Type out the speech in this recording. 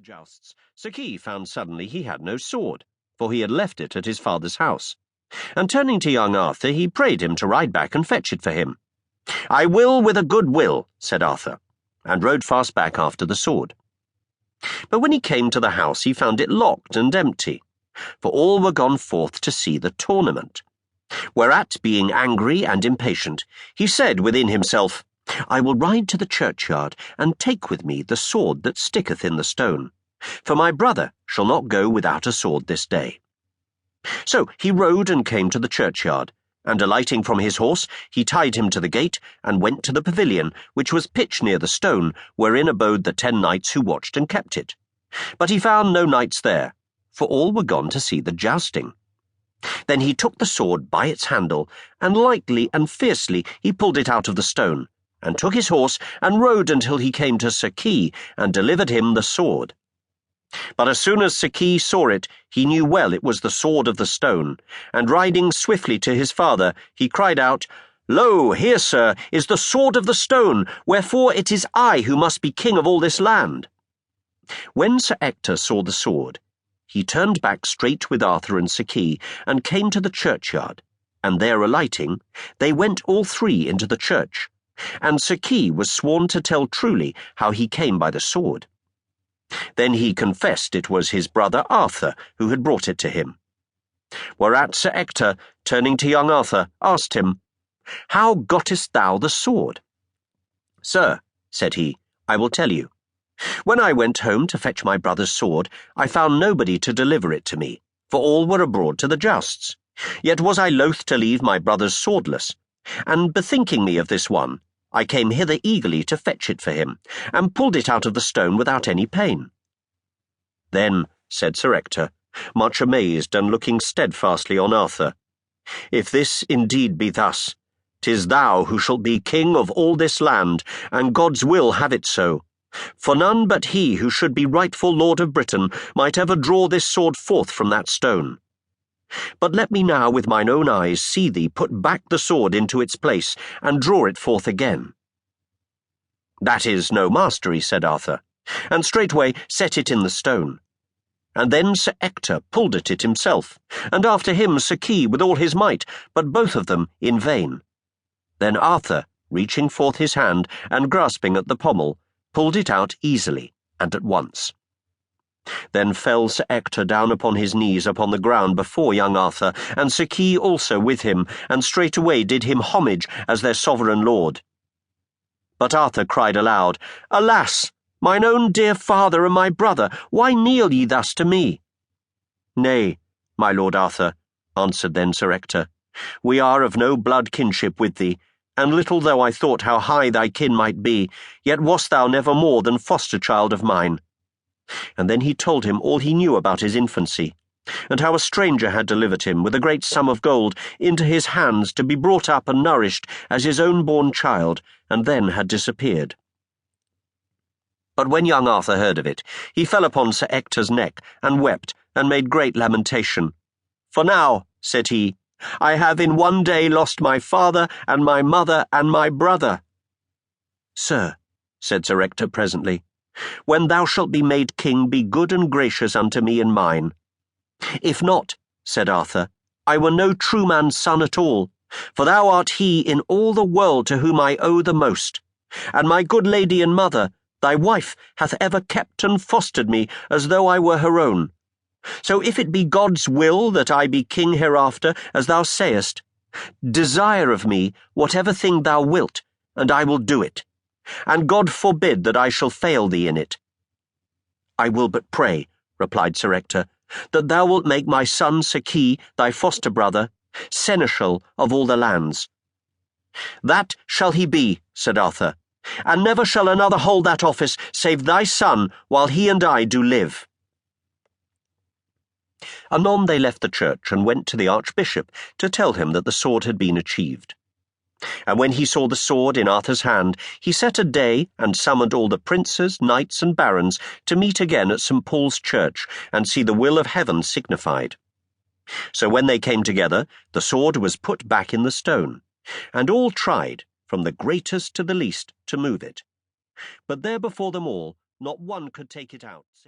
the jousts, Saki found suddenly he had no sword, for he had left it at his father's house. And turning to young Arthur, he prayed him to ride back and fetch it for him. "I will with a good will," said Arthur, and rode fast back after the sword. But when he came to the house, he found it locked and empty, for all were gone forth to see the tournament. Whereat, being angry and impatient, he said within himself, "I will ride to the churchyard, and take with me the sword that sticketh in the stone, for my brother shall not go without a sword this day." So he rode and came to the churchyard, and alighting from his horse, he tied him to the gate, and went to the pavilion, which was pitched near the stone, wherein abode the 10 knights who watched and kept it. But he found no knights there, for all were gone to see the jousting. Then he took the sword by its handle, and lightly and fiercely he pulled it out of the stone, and took his horse, and rode until he came to Saki, and delivered him the sword. But as soon as Saki saw it, he knew well it was the sword of the stone, and riding swiftly to his father, he cried out, "Lo, here, sir, is the sword of the stone, wherefore it is I who must be king of all this land." When Sir Ector saw the sword, he turned back straight with Arthur and Saki, and came to the churchyard, and there alighting, they went all 3 into the church, and Saki was sworn to tell truly how he came by the sword. Then he confessed it was his brother Arthur who had brought it to him. Whereat Sir Ector, turning to young Arthur, asked him, "How gottest thou the sword?" "Sir," said he, "I will tell you. When I went home to fetch my brother's sword, I found nobody to deliver it to me, for all were abroad to the jousts. Yet was I loath to leave my brother's swordless, and bethinking me of this one, I came hither eagerly to fetch it for him, and pulled it out of the stone without any pain." "Then," said Sir Ector, much amazed and looking steadfastly on Arthur, "if this indeed be thus, 'tis thou who shalt be king of all this land, and God's will have it so. For none but he who should be rightful lord of Britain might ever draw this sword forth from that stone. But let me now with mine own eyes see thee put back the sword into its place, and draw it forth again." "That is no mastery," said Arthur, and straightway set it in the stone. And then Sir Ector pulled at it himself, and after him Saki with all his might, but both of them in vain. Then Arthur, reaching forth his hand and grasping at the pommel, pulled it out easily and at once. Then fell Sir Ector down upon his knees upon the ground before young Arthur, and Saki also with him, and straightway did him homage as their sovereign lord. But Arthur cried aloud, "Alas, mine own dear father and my brother, why kneel ye thus to me?" "Nay, my lord Arthur," answered then Sir Ector, "we are of no blood kinship with thee, and little though I thought how high thy kin might be, yet wast thou never more than foster-child of mine." And then he told him all he knew about his infancy, and how a stranger had delivered him with a great sum of gold into his hands to be brought up and nourished as his own born child, and then had disappeared. But when young Arthur heard of it, he fell upon Sir Ector's neck, and wept, and made great lamentation. "For now," said he, "I have in one day lost my father, and my mother, and my brother." "Sir," said Sir Ector presently, "when thou shalt be made king, be good and gracious unto me and mine." "If not," said Arthur, "I were no true man's son at all, for thou art he in all the world to whom I owe the most, and my good lady and mother, thy wife, hath ever kept and fostered me as though I were her own. So if it be God's will that I be king hereafter, as thou sayest, desire of me whatever thing thou wilt, and I will do it, and God forbid that I shall fail thee in it." "I will but pray," replied Sir Ector, "that thou wilt make my son Saki, thy foster brother, seneschal of all the lands." "That shall he be," said Arthur, "and never shall another hold that office save thy son while he and I do live." Anon they left the church and went to the archbishop to tell him that the sword had been achieved. And when he saw the sword in Arthur's hand, he set a day and summoned all the princes, knights, and barons to meet again at St. Paul's Church and see the will of heaven signified. So when they came together, the sword was put back in the stone, and all tried, from the greatest to the least, to move it. But there before them all, not one could take it out.